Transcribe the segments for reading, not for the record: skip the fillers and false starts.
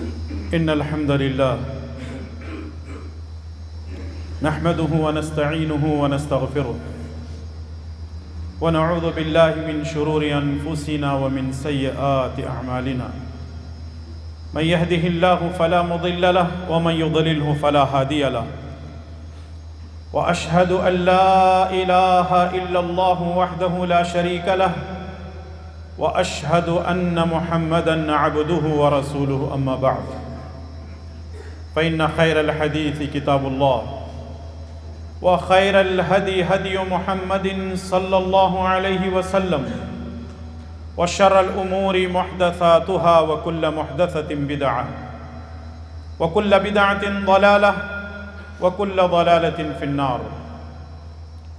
إن الحمد لله نحمده ونستعينه ونستغفره ونعوذ بالله من شرور أنفسنا ومن سيئات أعمالنا من يهده الله فلا مضل له ومن يضلله فلا هادي له وأشهد أن لا إله إلا الله وحده لا شريك له وأشهد أن محمدًا عبده ورسوله أما بعد فإن خير الحديث كتاب الله وخير الهدي هدي محمد صلى الله عليه وسلم وشر الأمور محدثاتها وكل محدثة بدعة وكل بدعة ضلالة وكل ضلالة في النار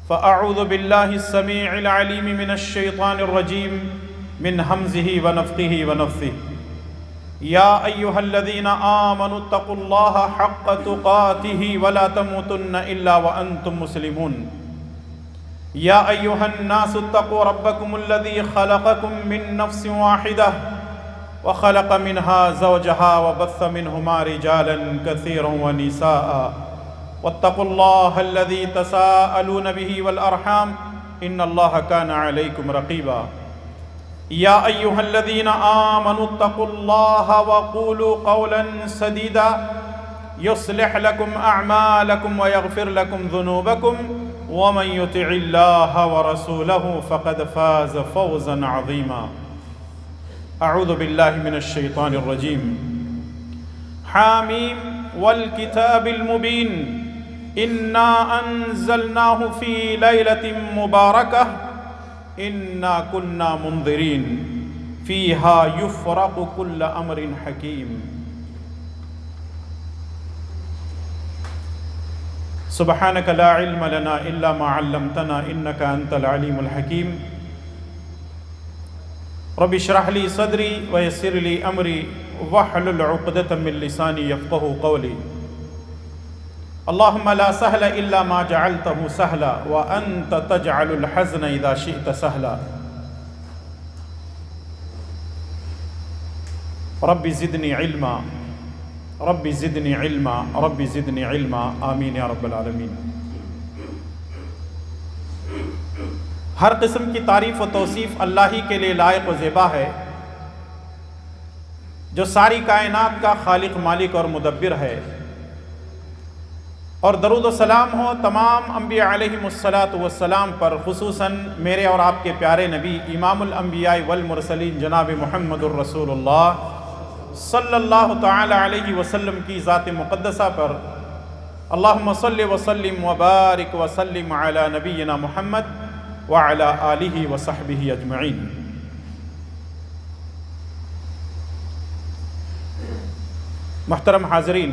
فأعوذ بالله السميع العليم من الشيطان الرجيم من همزه ونفخه ونفثه يا أيها الذين آمنوا اتقوا الله حق تقاته ولا تموتن إلا وأنتم مسلمون يا أيها الناس اتقوا ربكم الذي خلقكم من نفس واحدة وخلق منها زوجها وبث منهما رجالا كثيرا ونساء واتقوا الله الذي تساءلون به والأرحام إن الله كان عليكم رقيبا يا أيها الذين آمنوا اتقوا الله وقولوا قولا سديدا يصلح لكم أعمالكم ويغفر لكم ذنوبكم ومن يطع الله ورسوله فقد فاز فوزا عظيما أعوذ بالله من الشيطان الرجيم حاميم والكتاب المبين إنا أنزلناه في ليلة مباركة إنا كنا منذرين فيها يفرق كل أمر حكيم سبحانك لا علم لنا إلا ما علمتنا إنك أنت العليم الحكيم رب اشرح لي صدري ويسر لي أمري واحلل عقدة من لساني يفقهوا قولي اللهم لا سهل إلا ما جعلته سهلا وأنت تجعل الحزن إذا شئت سهلا رب زدني علما رب زدني علما رب زدني علما آمین یا رب العالمین۔ ہر قسم کی تعریف و توصیف اللہ ہی کے لیے لائق و زیبا ہے جو ساری کائنات کا خالق مالک اور مدبر ہے، اور درود و سلام ہو تمام انبیاء علیہم الصلاۃ پر، خصوصاً میرے اور آپ کے پیارے نبی امام الانبیاء والمرسلین جناب محمد الرسول اللہ صلی اللہ تعالی علیہ وسلم کی ذات مقدسہ پر۔ اللہم صلی وسلم وبارک وسلم علی نبینا محمد وعلی آلہ وصحبہ اجمعین۔ محترم حاضرین،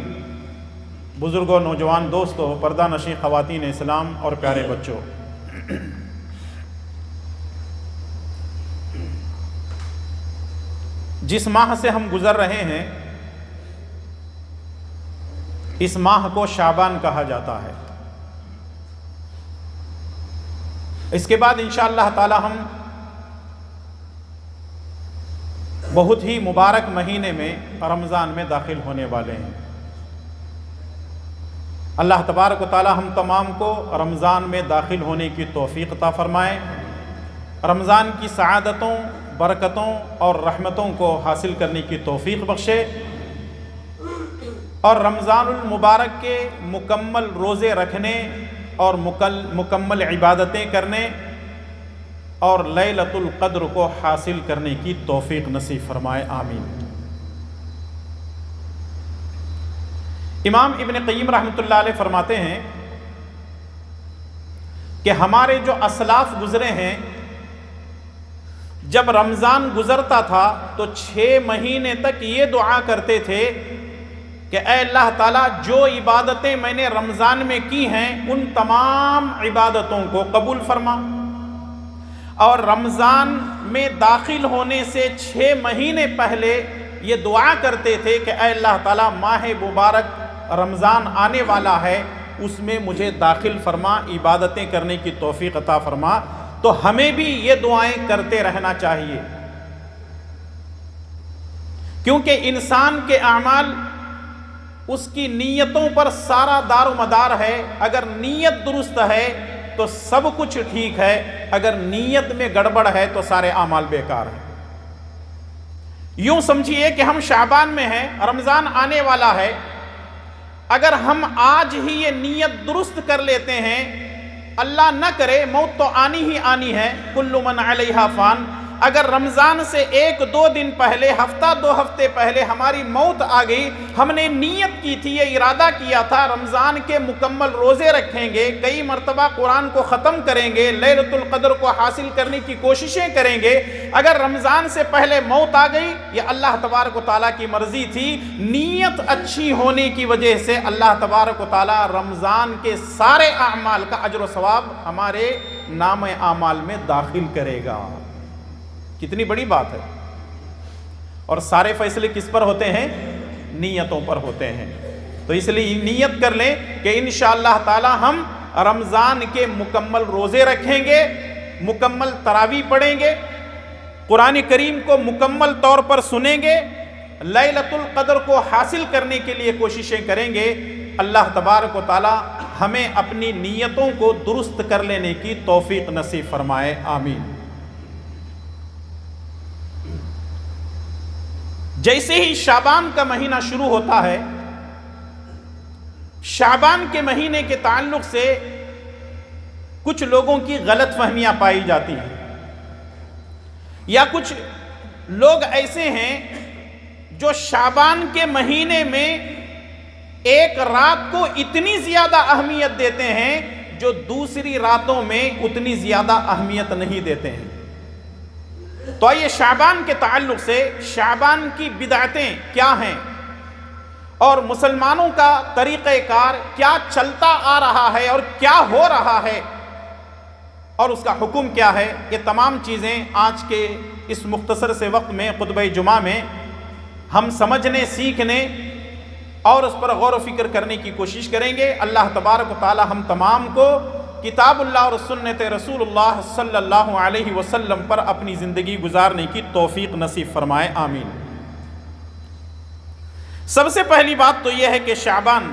بزرگوں، نوجوان دوستوں، پردہ نشین خواتین اسلام اور پیارے بچوں، جس ماہ سے ہم گزر رہے ہیں اس ماہ کو شعبان کہا جاتا ہے۔ اس کے بعد انشاءاللہ تعالی ہم بہت ہی مبارک مہینے میں رمضان میں داخل ہونے والے ہیں۔ اللہ تبارک و تعالی ہم تمام کو رمضان میں داخل ہونے کی توفیق عطا فرمائے، رمضان کی سعادتوں، برکتوں اور رحمتوں کو حاصل کرنے کی توفیق بخشے، اور رمضان المبارک کے مکمل روزے رکھنے اور مکمل عبادتیں کرنے اور لیلۃ القدر کو حاصل کرنے کی توفیق نصیب فرمائے، آمین۔ امام ابن قیم رحمۃ اللہ علیہ فرماتے ہیں کہ ہمارے جو اسلاف گزرے ہیں، جب رمضان گزرتا تھا تو 6 مہینے تک یہ دعا کرتے تھے کہ اے اللہ تعالیٰ، جو عبادتیں میں نے رمضان میں کی ہیں ان تمام عبادتوں کو قبول فرما، اور رمضان میں داخل ہونے سے 6 مہینے پہلے یہ دعا کرتے تھے کہ اے اللہ تعالیٰ، ماہ مبارک رمضان آنے والا ہے، اس میں مجھے داخل فرما، عبادتیں کرنے کی توفیق عطا فرما۔ تو ہمیں بھی یہ دعائیں کرتے رہنا چاہیے، کیونکہ انسان کے اعمال اس کی نیتوں پر سارا دار و مدار ہے. اگر نیت درست ہے تو سب کچھ ٹھیک ہے، اگر نیت میں گڑبڑ ہے تو سارے اعمال بیکار ہیں. یوں سمجھیے کہ ہم شعبان میں ہیں، رمضان آنے والا ہے. اگر ہم آج ہی یہ نیت درست کر لیتے ہیں، اللہ نہ کرے موت تو آنی ہی آنی ہے، کل من علیہا فان. اگر رمضان سے 1-2 دن پہلے، ہفتہ 2 ہفتے پہلے ہماری موت آ گئی، ہم نے نیت کی تھی، یہ ارادہ کیا تھا رمضان کے مکمل روزے رکھیں گے، کئی مرتبہ قرآن کو ختم کریں گے، لیلۃ القدر کو حاصل کرنے کی کوششیں کریں گے. اگر رمضان سے پہلے موت آ گئی، یہ اللہ تبارک و تعالیٰ کی مرضی تھی. نیت اچھی ہونے کی وجہ سے اللہ تبارک و تعالیٰ رمضان کے سارے اعمال کا اجر و ثواب ہمارے نام اعمال میں داخل کرے گا. کتنی بڑی بات ہے. اور سارے فیصلے کس پر ہوتے ہیں؟ نیتوں پر ہوتے ہیں. تو اس لیے نیت کر لیں کہ انشاءاللہ تعالی ہم رمضان کے مکمل روزے رکھیں گے، مکمل تراویح پڑھیں گے، قرآن کریم کو مکمل طور پر سنیں گے، لیلۃ القدر کو حاصل کرنے کے لیے کوششیں کریں گے. اللہ تبارک و تعالی ہمیں اپنی نیتوں کو درست کر لینے کی توفیق نصیب فرمائے. آمین. جیسے ہی شعبان کا مہینہ شروع ہوتا ہے، شعبان کے مہینے کے تعلق سے کچھ لوگوں کی غلط فہمیاں پائی جاتی ہیں، یا کچھ لوگ ایسے ہیں جو شعبان کے مہینے میں ایک رات کو اتنی زیادہ اہمیت دیتے ہیں جو دوسری راتوں میں اتنی زیادہ اہمیت نہیں دیتے ہیں. تو آئیے شعبان کے تعلق سے شعبان کی بدعتیں کیا ہیں اور مسلمانوں کا طریقہ کار کیا چلتا آ رہا ہے اور کیا ہو رہا ہے اور اس کا حکم کیا ہے، یہ تمام چیزیں آج کے اس مختصر سے وقت میں خطبہ جمعہ میں ہم سمجھنے، سیکھنے اور اس پر غور و فکر کرنے کی کوشش کریں گے. اللہ تبارک و تعالی ہم تمام کو کتاب اللہ اور سنت رسول اللہ صلی اللہ علیہ وسلم پر اپنی زندگی گزارنے کی توفیق نصیب فرمائے. آمین. سب سے پہلی بات تو یہ ہے کہ شعبان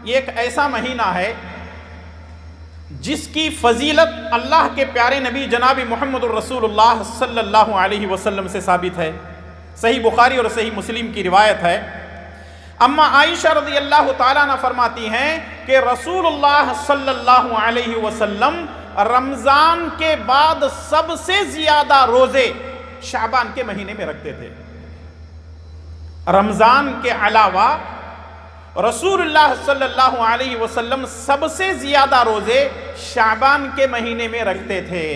یہ ایک ایسا مہینہ ہے جس کی فضیلت اللہ کے پیارے نبی جناب محمد الرسول اللہ صلی اللہ علیہ وسلم سے ثابت ہے. صحیح بخاری اور صحیح مسلم کی روایت ہے. اما عائشہ رضی اللہ تعالیٰ عنہ فرماتی ہیں کہ رسول اللہ صلی اللہ علیہ وسلم رمضان کے بعد سب سے زیادہ روزے شعبان کے مہینے میں رکھتے تھے. رمضان کے علاوہ رسول اللہ صلی اللہ علیہ وسلم سب سے زیادہ روزے شعبان کے مہینے میں رکھتے تھے.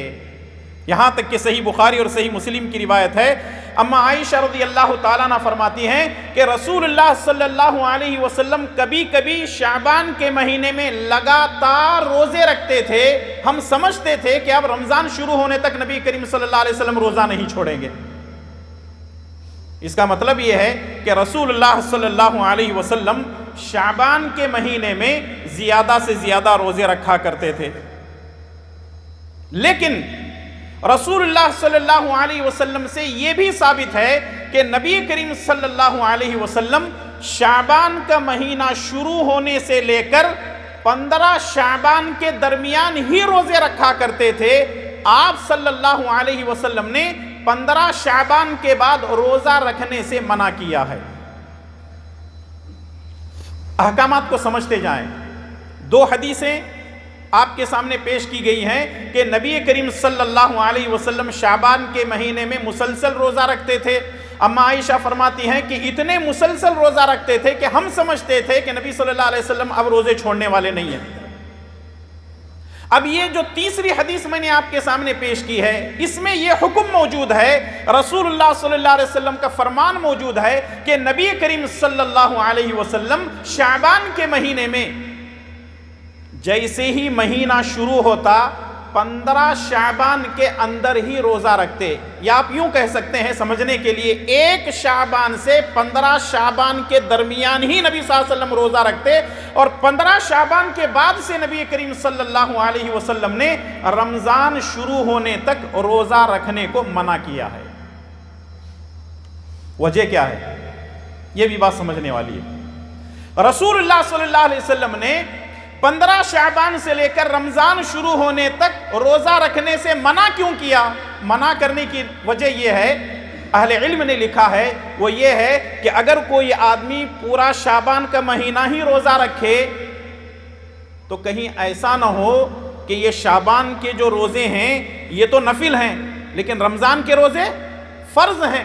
یہاں تک کہ صحیح بخاری اور صحیح مسلم کی روایت ہے. اما عائشہ رضی اللہ تعالیٰ عنہ فرماتی ہیں کہ رسول اللہ صلی اللہ علیہ وسلم کبھی کبھی شعبان کے مہینے میں لگاتار روزے رکھتے تھے. ہم سمجھتے تھے کہ اب رمضان شروع ہونے تک نبی کریم صلی اللہ علیہ وسلم روزہ نہیں چھوڑیں گے. اس کا مطلب یہ ہے کہ رسول اللہ صلی اللہ علیہ وسلم شعبان کے مہینے میں زیادہ سے زیادہ روزے رکھا کرتے تھے. لیکن رسول اللہ صلی اللہ علیہ وسلم سے یہ بھی ثابت ہے کہ نبی کریم صلی اللہ علیہ وسلم شعبان کا مہینہ شروع ہونے سے لے کر 15 شعبان کے درمیان ہی روزے رکھا کرتے تھے. آپ صلی اللہ علیہ وسلم نے 15 شعبان کے بعد روزہ رکھنے سے منع کیا ہے. احکامات کو سمجھتے جائیں. 2 حدیثیں آپ کے سامنے پیش کی گئی ہیں کہ نبی کریم صلی اللہ علیہ وسلم شعبان کے مہینے میں مسلسل روزہ رکھتے تھے. اما عائشہ فرماتی ہیں کہ اتنے مسلسل روزہ رکھتے تھے کہ ہم سمجھتے تھے کہ نبی صلی اللہ علیہ وسلم اب روزے چھوڑنے والے نہیں ہیں. اب یہ جو تیسری حدیث میں نے آپ کے سامنے پیش کی ہے، اس میں یہ حکم موجود ہے، رسول اللہ صلی اللہ علیہ وسلم کا فرمان موجود ہے کہ نبی کریم صلی اللہ علیہ وسلم شعبان کے مہینے میں جیسے ہی مہینہ شروع ہوتا 15 شعبان کے اندر ہی روزہ رکھتے. یا آپ یوں کہہ سکتے ہیں سمجھنے کے لیے 1 شعبان سے 15 شعبان کے درمیان ہی نبی صلی اللہ علیہ وسلم روزہ رکھتے، اور 15 شعبان کے بعد سے نبی کریم صلی اللہ علیہ وسلم نے رمضان شروع ہونے تک روزہ رکھنے کو منع کیا ہے. وجہ کیا ہے؟ یہ بھی بات سمجھنے والی ہے۔ رسول اللہ صلی اللہ علیہ وسلم نے 15 شعبان سے لے کر رمضان شروع ہونے تک روزہ رکھنے سے منع کیوں کیا؟ منع کرنے کی وجہ یہ ہے، اہل علم نے لکھا ہے، وہ یہ ہے کہ اگر کوئی آدمی پورا شعبان کا مہینہ ہی روزہ رکھے تو کہیں ایسا نہ ہو کہ یہ شعبان کے جو روزے ہیں یہ تو نفل ہیں لیکن رمضان کے روزے فرض ہیں،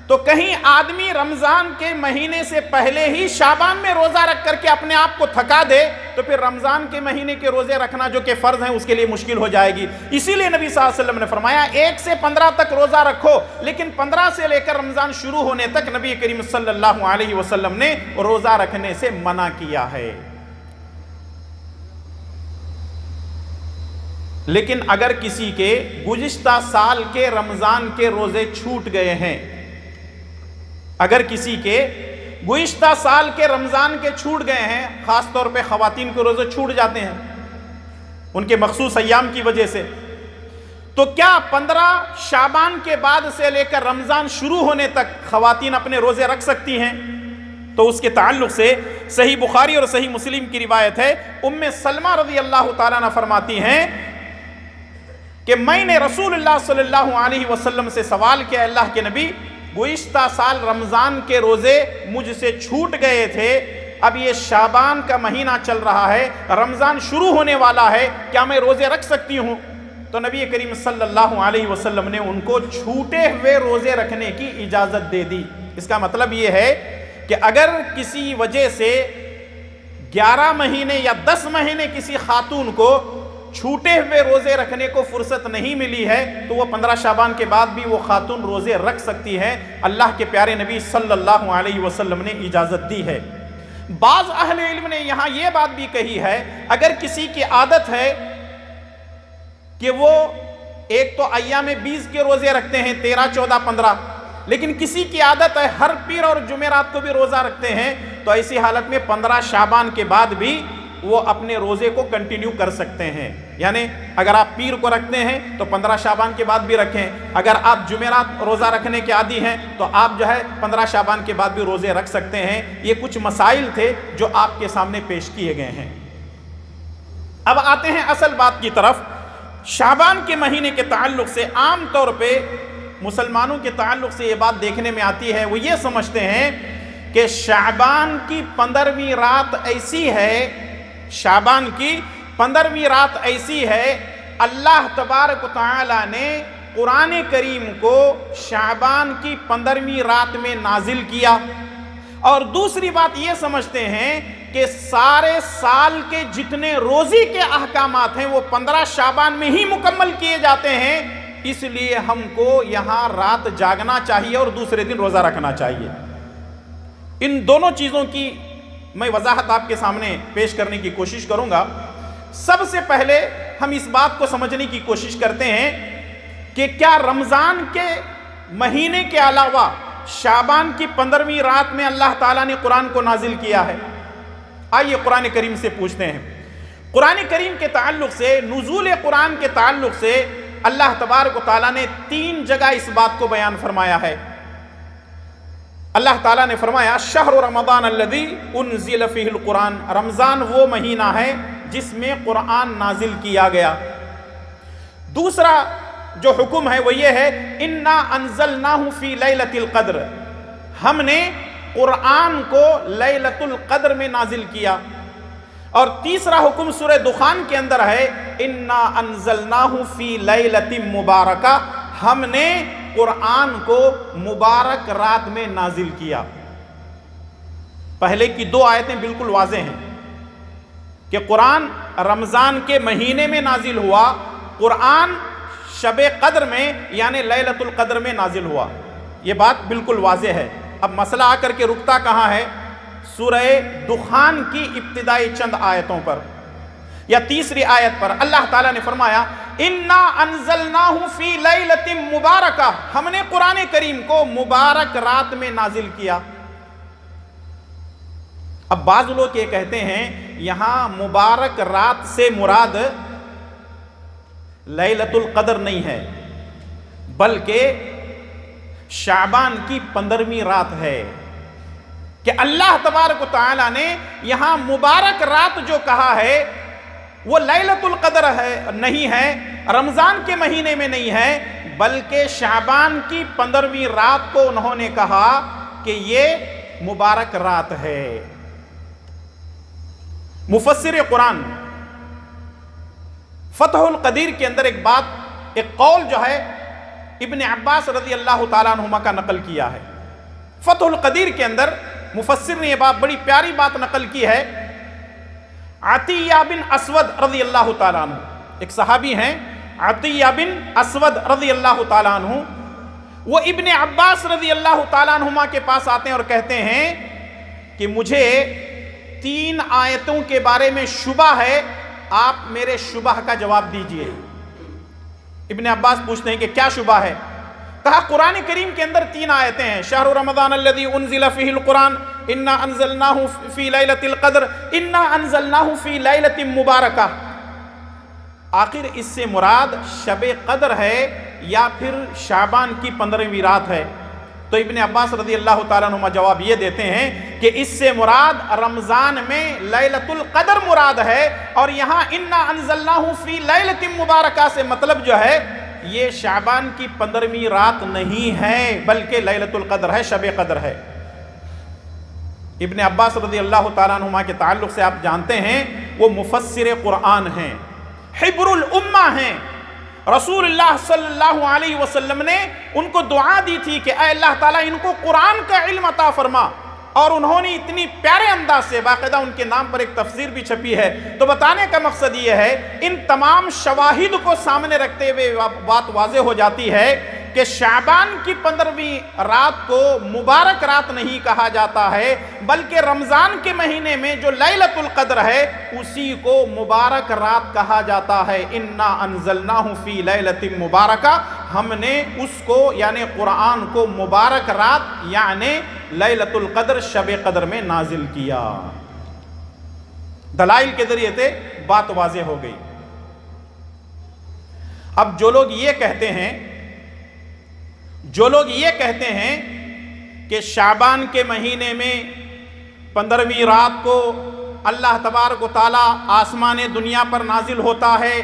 تو کہیں آدمی رمضان کے مہینے سے پہلے ہی شعبان میں روزہ رکھ کر کے اپنے آپ کو تھکا دے تو پھر رمضان کے مہینے کے روزے رکھنا جو کہ فرض ہیں اس کے لیے مشکل ہو جائے گی۔ اسی لیے نبی صلی اللہ علیہ وسلم نے فرمایا 1 سے 15 تک روزہ رکھو، لیکن 15 سے لے کر رمضان شروع ہونے تک نبی کریم صلی اللہ علیہ وسلم نے روزہ رکھنے سے منع کیا ہے۔ لیکن اگر کسی کے گزشتہ سال کے رمضان کے روزے چھوٹ گئے ہیں، اگر کسی کے گزشتہ سال کے رمضان کے چھوٹ گئے ہیں، خاص طور پہ خواتین کے روزے چھوٹ جاتے ہیں ان کے مخصوص ایام کی وجہ سے، تو کیا 15 شعبان کے بعد سے لے کر رمضان شروع ہونے تک خواتین اپنے روزے رکھ سکتی ہیں؟ تو اس کے تعلق سے صحیح بخاری اور صحیح مسلم کی روایت ہے، ام سلمہ رضی اللہ تعالیٰ عنہ فرماتی ہیں کہ میں نے رسول اللہ صلی اللہ علیہ وسلم سے سوال کیا، اللہ کے نبی گزشتہ سال رمضان کے روزے مجھ سے چھوٹ گئے تھے، اب یہ شعبان کا مہینہ چل رہا ہے، رمضان شروع ہونے والا ہے، کیا میں روزے رکھ سکتی ہوں؟ تو نبی کریم صلی اللہ علیہ وسلم نے ان کو چھوٹے ہوئے روزے رکھنے کی اجازت دے دی۔ اس کا مطلب یہ ہے کہ اگر کسی وجہ سے 11 مہینے یا 10 مہینے کسی خاتون کو چھوٹے ہوئے روزے رکھنے کو فرصت نہیں ملی ہے تو وہ 15 شعبان کے بعد بھی وہ خاتون روزے رکھ سکتی ہے، اللہ کے پیارے نبی صلی اللہ علیہ وسلم نے اجازت دی ہے۔ بعض اہل علم نے یہاں یہ بات بھی کہی ہے، اگر کسی کی عادت ہے کہ وہ ایک تو ایام 20 کے روزے رکھتے ہیں 13، 14، 15، لیکن کسی کی عادت ہے ہر پیر اور جمعرات کو بھی روزہ رکھتے ہیں، تو ایسی حالت میں 15 شعبان کے بعد بھی وہ اپنے روزے کو کنٹینیو کر سکتے ہیں۔ یعنی اگر آپ پیر کو رکھتے ہیں تو 15 شعبان کے بعد بھی رکھیں، اگر آپ جمعرات روزہ رکھنے کے عادی ہیں تو آپ جو ہے 15 شعبان کے بعد بھی روزے رکھ سکتے ہیں۔ یہ کچھ مسائل تھے جو آپ کے سامنے پیش کیے گئے ہیں۔ اب آتے ہیں اصل بات کی طرف۔ شعبان کے مہینے کے تعلق سے عام طور پہ مسلمانوں کے تعلق سے یہ بات دیکھنے میں آتی ہے، وہ یہ سمجھتے ہیں کہ شعبان کی 15ویں رات ایسی ہے، شعبان کی 15ویں رات ایسی ہے، اللہ تبارک و تعالی نے قرآن کریم کو شعبان کی 15ویں رات میں نازل کیا، اور دوسری بات یہ سمجھتے ہیں کہ سارے سال کے جتنے روزے کے احکامات ہیں وہ 15 شعبان میں ہی مکمل کیے جاتے ہیں، اس لیے ہم کو یہاں رات جاگنا چاہیے اور دوسرے دن روزہ رکھنا چاہیے۔ ان دونوں چیزوں کی میں وضاحت آپ کے سامنے پیش کرنے کی کوشش کروں گا۔ سب سے پہلے ہم اس بات کو سمجھنے کی کوشش کرتے ہیں کہ کیا رمضان کے مہینے کے علاوہ شعبان کی 15ویں رات میں اللہ تعالیٰ نے قرآن کو نازل کیا ہے؟ آئیے قرآن کریم سے پوچھتے ہیں۔ قرآن کریم کے تعلق سے، نزول قرآن کے تعلق سے اللہ تبارک و تعالیٰ نے 3 جگہ اس بات کو بیان فرمایا ہے۔ اللہ تعالیٰ نے فرمایا شہر رمضان الذی انزل فیہ القرآن، رمضان وہ مہینہ ہے جس میں قرآن نازل کیا گیا۔ دوسرا جو حکم ہے وہ یہ ہے انا انزلناہ فی لیلۃ القدر، ہم نے قرآن کو لیلۃ القدر میں نازل کیا۔ اور تیسرا حکم سورہ دخان کے اندر ہے انا انزلناہ فی لیلۃ مبارکہ، ہم نے قرآن کو مبارک رات میں نازل کیا۔ پہلے کی 2 آیتیں بالکل واضح ہیں کہ قرآن رمضان کے مہینے میں نازل ہوا، قرآن شب قدر میں یعنی لیلۃ القدر میں نازل ہوا، یہ بات بالکل واضح ہے۔ اب مسئلہ آ کر کے رکتا کہاں ہے؟ سورہ دخان کی ابتدائی چند آیتوں پر یا تیسری آیت پر اللہ تعالیٰ نے فرمایا انا انزلناہ فی لیلۃ مبارکہ، ہم نے قرآن کریم کو مبارک رات میں نازل کیا۔ اب بعض لوگ یہ کہتے ہیں یہاں مبارک رات سے مراد لیلۃ القدر نہیں ہے، بلکہ شعبان کی 15ویں رات ہے کہ اللہ تبارک و تعالیٰ نے یہاں مبارک رات جو کہا ہے وہ لیلۃ القدر ہے نہیں ہے، رمضان کے مہینے میں نہیں ہے، بلکہ شعبان کی 15ویں رات کو انہوں نے کہا کہ یہ مبارک رات ہے۔ مفسر قرآن فتح القدیر کے اندر ایک قول جو ہے ابن عباس رضی اللہ تعالیٰ عنہما کا نقل کیا ہے۔ فتح القدیر کے اندر مفسر نے یہ بڑی پیاری بات نقل کی ہے۔ عطیہ بن اسود رضی اللہ تعالیٰ عنہ، ایک صحابی ہیں عطیہ بن اسود رضی اللہ تعالیٰ عنہ، وہ ابن عباس رضی اللہ تعالیٰ عنہما کے پاس آتے ہیں اور کہتے ہیں کہ مجھے 3 آیتوں کے بارے میں شبہ ہے، آپ میرے شبہ کا جواب دیجئے۔ ابن عباس پوچھتے ہیں کہ کیا شبہ ہے؟ کہا قرآن کریم کے اندر 3 آیتیں ہیں، شہر رمضان الذی انزل فیہ القرآن، انا انزلناہ فی لیلۃ القدر، انا انزلناہ فی لیلۃ مبارکہ۔ آخر اس سے مراد شب قدر ہے یا پھر شعبان کی 15ویں رات ہے؟ تو ابن عباس رضی اللہ تعالیٰ عنہ جواب یہ دیتے ہیں کہ اس سے مراد رمضان میں لیلۃ القدر مراد ہے، اور یہاں انا انزلناہ فی لیلۃ مبارکہ سے مطلب جو ہے یہ شعبان کی 15ویں رات نہیں ہے بلکہ لیلۃ القدر ہے، شب قدر ہے۔ ابن عباس رضی اللہ تعالیٰ عنہ کے تعلق سے آپ جانتے ہیں وہ مفسر قرآن ہیں، حبر الامہ ہیں۔ رسول اللہ صلی اللہ علیہ وسلم نے ان کو دعا دی تھی کہ اے اللہ تعالیٰ ان کو قرآن کا علم عطا فرما، اور انہوں نے اتنی پیارے انداز سے، باقاعدہ ان کے نام پر ایک تفسیر بھی چھپی ہے۔ تو بتانے کا مقصد یہ ہے، ان تمام شواہد کو سامنے رکھتے ہوئے بات واضح ہو جاتی ہے کہ شعبان کی 15ویں رات کو مبارک رات نہیں کہا جاتا ہے، بلکہ رمضان کے مہینے میں جو لیلۃ القدر ہے اسی کو مبارک رات کہا جاتا ہے۔ انا انزلناہ فی لیلۃ مبارکہ، ہم نے اس کو یعنی قرآن کو مبارک رات یعنی لیلۃ القدر شب قدر میں نازل کیا۔ دلائل کے ذریعے سے بات واضح ہو گئی۔ اب جو لوگ یہ کہتے ہیں کہ شعبان کے مہینے میں 15ویں رات کو اللہ تبارک و تعالیٰ آسمان دنیا پر نازل ہوتا ہے،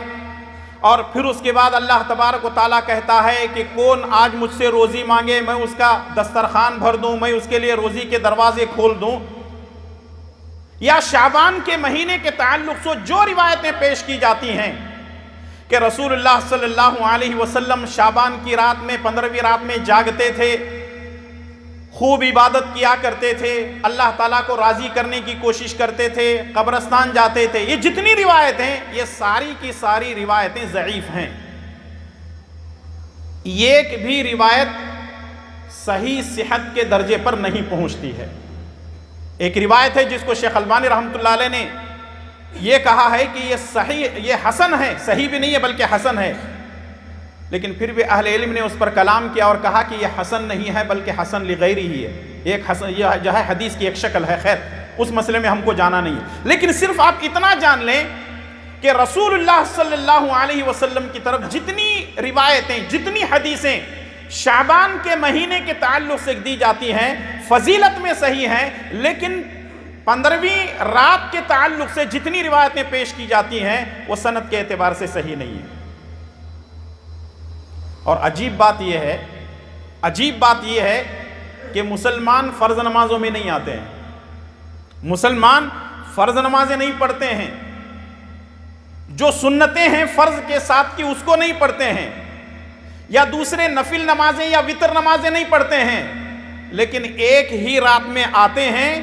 اور پھر اس کے بعد اللہ تبارک و تعالیٰ کہتا ہے کہ کون آج مجھ سے روزی مانگے، میں اس کا دسترخوان بھر دوں، میں اس کے لیے روزی کے دروازے کھول دوں، یا شعبان کے مہینے کے تعلق سے جو روایتیں پیش کی جاتی ہیں کہ رسول اللہ صلی اللہ علیہ وسلم شعبان کی رات میں 15ویں رات میں جاگتے تھے، خوب عبادت کیا کرتے تھے، اللہ تعالیٰ کو راضی کرنے کی کوشش کرتے تھے، قبرستان جاتے تھے، یہ جتنی روایتیں یہ ساری کی ساری روایتیں ضعیف ہیں۔ ایک بھی روایت صحیح صحت کے درجے پر نہیں پہنچتی ہے۔ ایک روایت ہے جس کو شیخ البانی رحمۃ اللہ علیہ نے یہ کہا ہے کہ یہ صحیح، یہ حسن ہے، صحیح بھی نہیں ہے بلکہ حسن ہے، لیکن پھر بھی اہل علم نے اس پر کلام کیا اور کہا کہ یہ حسن نہیں ہے بلکہ حسن لغیری ہی ہے، ایک حسن یہ جو ہے حدیث کی ایک شکل ہے۔ خیر اس مسئلے میں ہم کو جانا نہیں ہے، لیکن صرف آپ اتنا جان لیں کہ رسول اللہ صلی اللہ علیہ وسلم کی طرف جتنی روایتیں، جتنی حدیثیں شعبان کے مہینے کے تعلق سے دی جاتی ہیں فضیلت میں صحیح ہیں، لیکن 15ویں رات کے تعلق سے جتنی روایتیں پیش کی جاتی ہیں وہ سند کے اعتبار سے صحیح نہیں ہے۔ اور عجیب بات یہ ہے کہ مسلمان فرض نمازوں میں نہیں آتے ہیں، مسلمان فرض نمازیں نہیں پڑھتے ہیں، جو سنتیں ہیں فرض کے ساتھ کی اس کو نہیں پڑھتے ہیں، یا دوسرے نفل نمازیں یا وتر نمازیں نہیں پڑھتے ہیں، لیکن ایک ہی رات میں آتے ہیں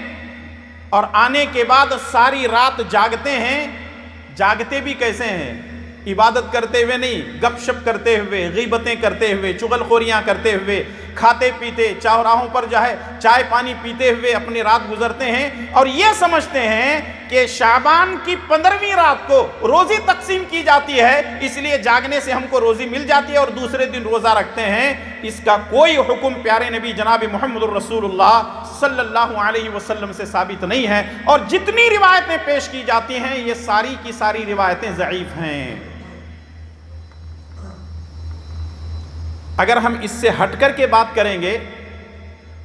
اور آنے کے بعد ساری رات جاگتے ہیں۔ جاگتے بھی کیسے ہیں؟ عبادت کرتے ہوئے نہیں، گپ شپ کرتے ہوئے، غیبتیں کرتے ہوئے، چغل خوریاں کرتے ہوئے، کھاتے پیتے چوراہوں پر جو ہے چائے پانی پیتے ہوئے اپنی رات گزرتے ہیں، اور یہ سمجھتے ہیں کہ شعبان کی 15ویں رات کو روزی تقسیم کی جاتی ہے، اس لیے جاگنے سے ہم کو روزی مل جاتی ہے اور دوسرے دن روزہ رکھتے ہیں۔ اس کا کوئی حکم پیارے نبی جناب محمد الرسول اللہ صلی اللہ علیہ وسلم سے ثابت نہیں ہے، اور جتنی روایتیں پیش کی جاتی ہیں یہ ساری کی ساری روایتیں ضعیف ہیں۔ اگر ہم اس سے ہٹ کر کے بات کریں گے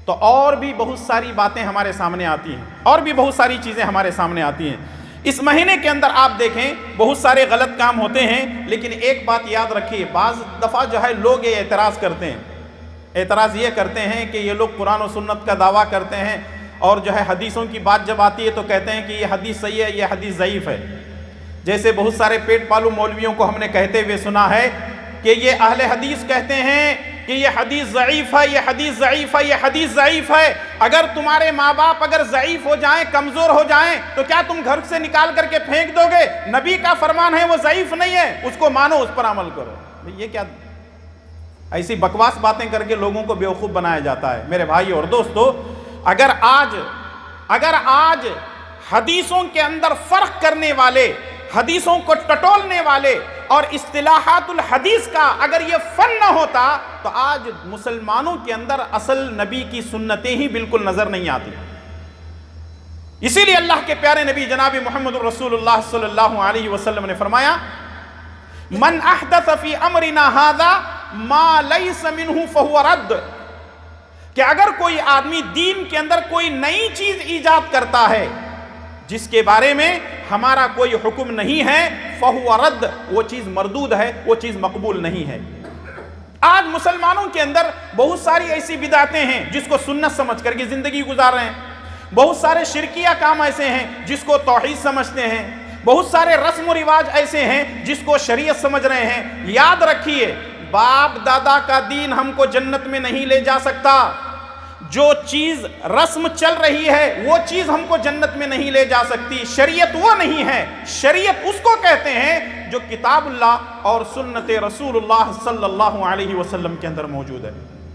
تو اور بھی بہت ساری باتیں ہمارے سامنے آتی ہیں، اور بھی بہت ساری چیزیں ہمارے سامنے آتی ہیں۔ اس مہینے کے اندر آپ دیکھیں بہت سارے غلط کام ہوتے ہیں، لیکن ایک بات یاد رکھیے، بعض دفعہ جو ہے لوگ یہ اعتراض کرتے ہیں، اعتراض یہ کرتے ہیں کہ یہ لوگ قرآن و سنت کا دعویٰ کرتے ہیں، اور جو ہے حدیثوں کی بات جب آتی ہے تو کہتے ہیں کہ یہ حدیث صحیح ہے، یہ حدیث ضعیف ہے۔ جیسے بہت سارے پیٹ پالو مولویوں کو ہم نے کہتے ہوئے سنا ہے کہ یہ اہل حدیث کہتے ہیں کہ یہ حدیث ضعیف ہے، یہ حدیث ضعیف ہے، یہ حدیث ضعیف ہے۔ اگر تمہارے ماں باپ اگر ضعیف ہو جائیں، کمزور ہو جائیں، تو کیا تم گھر سے نکال کر کے پھینک دو گے؟ نبی کا فرمان ہے وہ ضعیف نہیں ہے، اس کو مانو، اس پر عمل کرو۔ یہ کیا ایسی بکواس باتیں کر کے لوگوں کو بیوقوف بنایا جاتا ہے؟ میرے بھائی اور دوستو، اگر آج حدیثوں کے اندر فرق کرنے والے، حدیثوں کو ٹٹولنے والے اور اصطلاحات الحدیث کا اگر یہ فن نہ ہوتا تو آج مسلمانوں کے اندر اصل نبی کی سنتیں ہی بالکل نظر نہیں آتی۔ اسی لیے اللہ کے پیارے نبی جناب محمد رسول اللہ صلی اللہ علیہ وسلم نے فرمایا، من احدث فی امرنا ھذا ما لیس منہ فہو رد، کہ اگر کوئی آدمی دین کے اندر کوئی نئی چیز ایجاد کرتا ہے جس کے بارے میں ہمارا کوئی حکم نہیں ہے، فہو رد، وہ چیز مردود ہے، وہ چیز مقبول نہیں ہے۔ آج مسلمانوں کے اندر بہت ساری ایسی بدعتیں ہیں جس کو سنت سمجھ کر کے زندگی گزار رہے ہیں، بہت سارے شرکیہ کام ایسے ہیں جس کو توحید سمجھتے ہیں، بہت سارے رسم و رواج ایسے ہیں جس کو شریعت سمجھ رہے ہیں۔ یاد رکھیے، باپ دادا کا دین ہم کو جنت میں نہیں لے جا سکتا۔ جو چیز رسم چل رہی ہے وہ چیز ہم کو جنت میں نہیں لے جا سکتی۔ شریعت وہ نہیں ہے، شریعت اس کو کہتے ہیں جو کتاب اللہ اور سنت رسول اللہ صلی اللہ علیہ وسلم کے اندر موجود ہے۔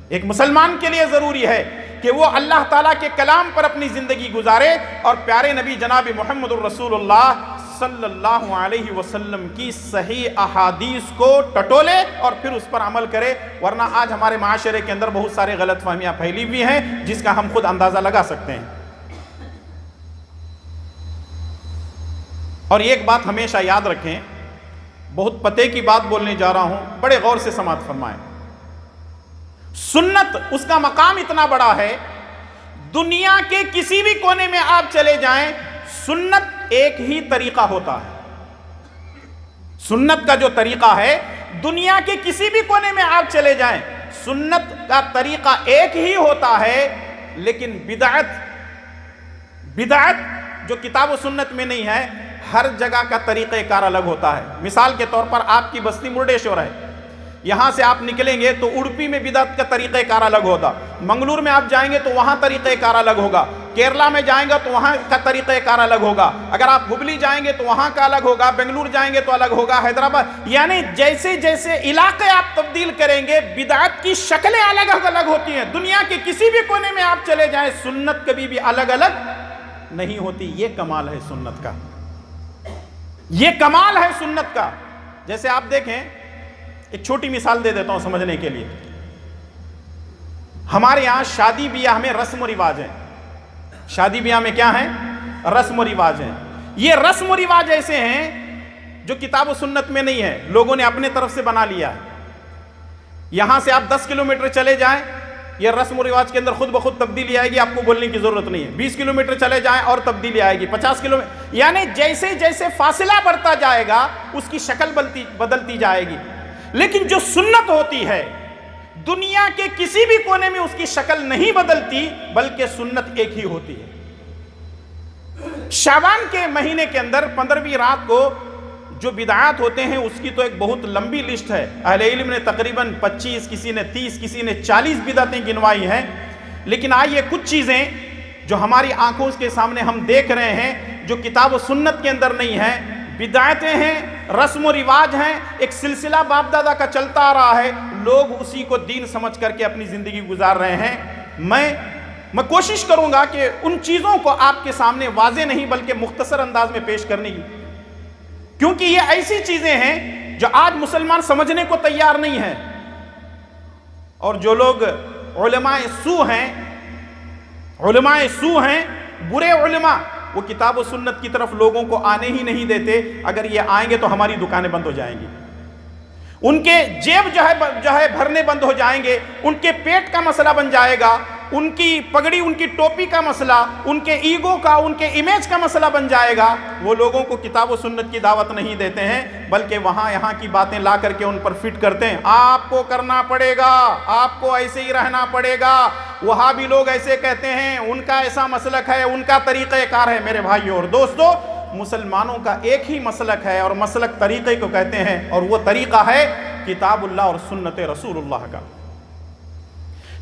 ایک مسلمان کے لیے ضروری ہے کہ وہ اللہ تعالیٰ کے کلام پر اپنی زندگی گزارے اور پیارے نبی جناب محمد الرسول اللہ صلی اللہ علیہ وسلم کی صحیح احادیث کو ٹٹولے اور پھر اس پر عمل کرے، ورنہ آج ہمارے معاشرے کے اندر بہت سارے غلط فہمیاں پھیلی ہوئی ہیں جس کا ہم خود اندازہ لگا سکتے ہیں۔ اور ایک بات ہمیشہ یاد رکھیں، بہت پتے کی بات بولنے جا رہا ہوں، بڑے غور سے سماعت فرمائیں۔ سنت اس کا مقام اتنا بڑا ہے، دنیا کے کسی بھی کونے میں آپ چلے جائیں، سنت ایک ہی طریقہ ہوتا ہے۔ سنت کا جو طریقہ ہے، دنیا کے کسی بھی کونے میں آپ چلے جائیں، سنت کا طریقہ ایک ہی ہوتا ہے، لیکن بدعت جو کتاب و سنت میں نہیں ہے، ہر جگہ کا طریقہ کار الگ ہوتا ہے۔ مثال کے طور پر آپ کی بستی مردیشور ہے، یہاں سے آپ نکلیں گے تو اڑپی میں بدعت کا طریقہ کار الگ ہوگا، منگلور میں آپ جائیں گے تو وہاں طریقہ کار الگ ہوگا، کیرلا میں جائیں گے تو وہاں کا طریقہ کار الگ ہوگا، اگر آپ ہبلی جائیں گے تو وہاں کا الگ ہوگا، بنگلور جائیں گے تو الگ ہوگا، حیدرآباد، یعنی جیسے جیسے علاقے آپ تبدیل کریں گے بدعت کی شکلیں الگ الگ ہوتی ہیں۔ دنیا کے کسی بھی کونے میں آپ چلے جائیں، سنت کبھی بھی الگ الگ نہیں ہوتی۔ یہ کمال ہے سنت کا، یہ کمال ہے سنت کا۔ جیسے آپ دیکھیں، ایک چھوٹی مثال دے دیتا ہوں سمجھنے کے لیے۔ ہمارے یہاں شادی بیاہ میں رسم و رواج ہیں، شادی بیاہ میں کیا ہیں؟ رسم و رواج ہیں۔ یہ رسم و رواج ایسے ہیں جو کتاب و سنت میں نہیں ہے، لوگوں نے اپنے طرف سے بنا لیا ہے۔ یہاں سے آپ 10 کلومیٹر چلے جائیں، یہ رسم و رواج کے اندر خود بخود تبدیلی آئے گی، آپ کو بولنے کی ضرورت نہیں ہے۔ 20 کلومیٹر چلے جائیں اور تبدیلی آئے گی، 50 کلومیٹر، یعنی جیسے جیسے فاصلہ بڑھتا جائے گا اس کی شکل بدلتی جائے گی۔ لیکن جو سنت ہوتی ہے، دنیا کے کسی بھی کونے میں اس کی شکل نہیں بدلتی، بلکہ سنت ایک ہی ہوتی ہے۔ شعبان کے مہینے کے اندر 15ویں رات کو جو بدعات ہوتے ہیں اس کی تو ایک بہت لمبی لسٹ ہے، اہل علم نے تقریباً 25، کسی نے 30، کسی نے 40 بدعتیں گنوائی ہیں۔ لیکن آئیے کچھ چیزیں جو ہماری آنکھوں کے سامنے ہم دیکھ رہے ہیں، جو کتاب و سنت کے اندر نہیں ہیں، بدعتیں ہیں، رسم و رواج ہیں، ایک سلسلہ باپ دادا کا چلتا آ رہا ہے، لوگ اسی کو دین سمجھ کر کے اپنی زندگی گزار رہے ہیں۔ میں کوشش کروں گا کہ ان چیزوں کو آپ کے سامنے واضح نہیں بلکہ مختصر انداز میں پیش کرنے کی، کیونکہ یہ ایسی چیزیں ہیں جو آج مسلمان سمجھنے کو تیار نہیں ہیں، اور جو لوگ علماء سو ہیں، برے علماء، وہ کتاب و سنت کی طرف لوگوں کو آنے ہی نہیں دیتے۔ اگر یہ آئیں گے تو ہماری دکانیں بند ہو جائیں گی۔ ان کے جیب جو ہے بھرنے بند ہو جائیں گے، ان کے پیٹ کا مسئلہ بن جائے گا، ان کی پگڑی ان کی ٹوپی کا مسئلہ، ان کے ایگو کا، ان کے امیج کا مسئلہ بن جائے گا۔ وہ لوگوں کو کتاب و سنت کی دعوت نہیں دیتے ہیں، بلکہ وہاں یہاں کی باتیں لا کر کے ان پر فٹ کرتے ہیں۔ آپ کو کرنا پڑے گا، آپ کو ایسے ہی رہنا پڑے گا، وہاں بھی لوگ ایسے کہتے ہیں، ان کا ایسا مسلک ہے، ان کا طریقہ کار ہے۔ میرے بھائیوں اور دوستو، مسلمانوں کا ایک ہی مسلک ہے، اور مسلک طریقے کو کہتے ہیں، اور وہ طریقہ ہے کتاب اللہ اور سنت رسول اللہ کا۔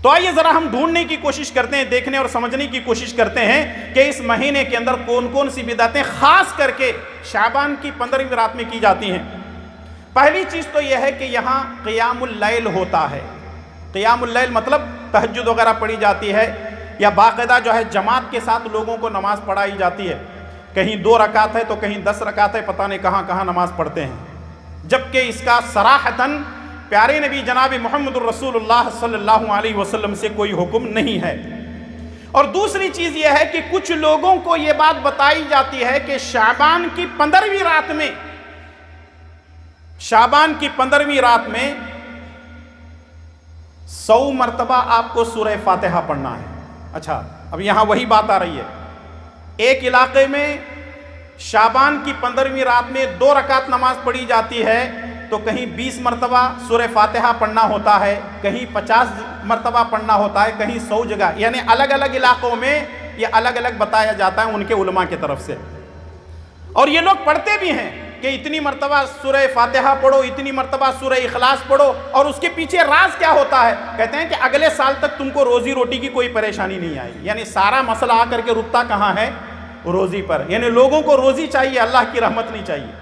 تو آئیے ذرا ہم ڈھونڈنے کی کوشش کرتے ہیں، دیکھنے اور سمجھنے کی کوشش کرتے ہیں کہ اس مہینے کے اندر کون کون سی بدعتیں خاص کر کے شعبان کی 15ویں رات میں کی جاتی ہیں۔ پہلی چیز تو یہ ہے کہ یہاں قیام اللیل ہوتا ہے۔ قیام اللیل مطلب تہجد وغیرہ پڑھی جاتی ہے، یا باقاعدہ جو ہے جماعت کے ساتھ لوگوں کو نماز پڑھائی جاتی ہے۔ کہیں 2 رکعت ہے تو کہیں 10 رکعت ہے، پتہ نہیں کہاں کہاں نماز پڑھتے ہیں، جبکہ اس کا صراحتاً پیارے نبی جناب محمد الرسول اللہ صلی اللہ علیہ وسلم سے کوئی حکم نہیں ہے۔ اور دوسری چیز یہ ہے کہ کچھ لوگوں کو یہ بات بتائی جاتی ہے کہ شعبان کی 15ویں رات میں، شعبان کی 15ویں رات میں 100 مرتبہ آپ کو سورہ فاتحہ پڑھنا ہے۔ اچھا، اب یہاں وہی بات آ رہی ہے، ایک علاقے میں شعبان کی 15ویں رات میں 2 رکعت نماز پڑھی جاتی ہے، تو کہیں 20 مرتبہ سورہ فاتحہ پڑھنا ہوتا ہے، کہیں 50 مرتبہ پڑھنا ہوتا ہے، کہیں 100 جگہ، یعنی الگ الگ علاقوں میں یہ الگ الگ بتایا جاتا ہے ان کے علماء کی طرف سے۔ اور یہ لوگ پڑھتے بھی ہیں کہ اتنی مرتبہ سورہ فاتحہ پڑھو، اتنی مرتبہ سورہ اخلاص پڑھو، اور اس کے پیچھے راز کیا ہوتا ہے؟ کہتے ہیں کہ اگلے سال تک تم کو روزی روٹی کی کوئی پریشانی نہیں آئی، یعنی سارا مسئلہ آ کر کے رکتا کہاں ہے؟ روزی پر، یعنی لوگوں کو روزی چاہیے، اللہ کی رحمت نہیں چاہیے۔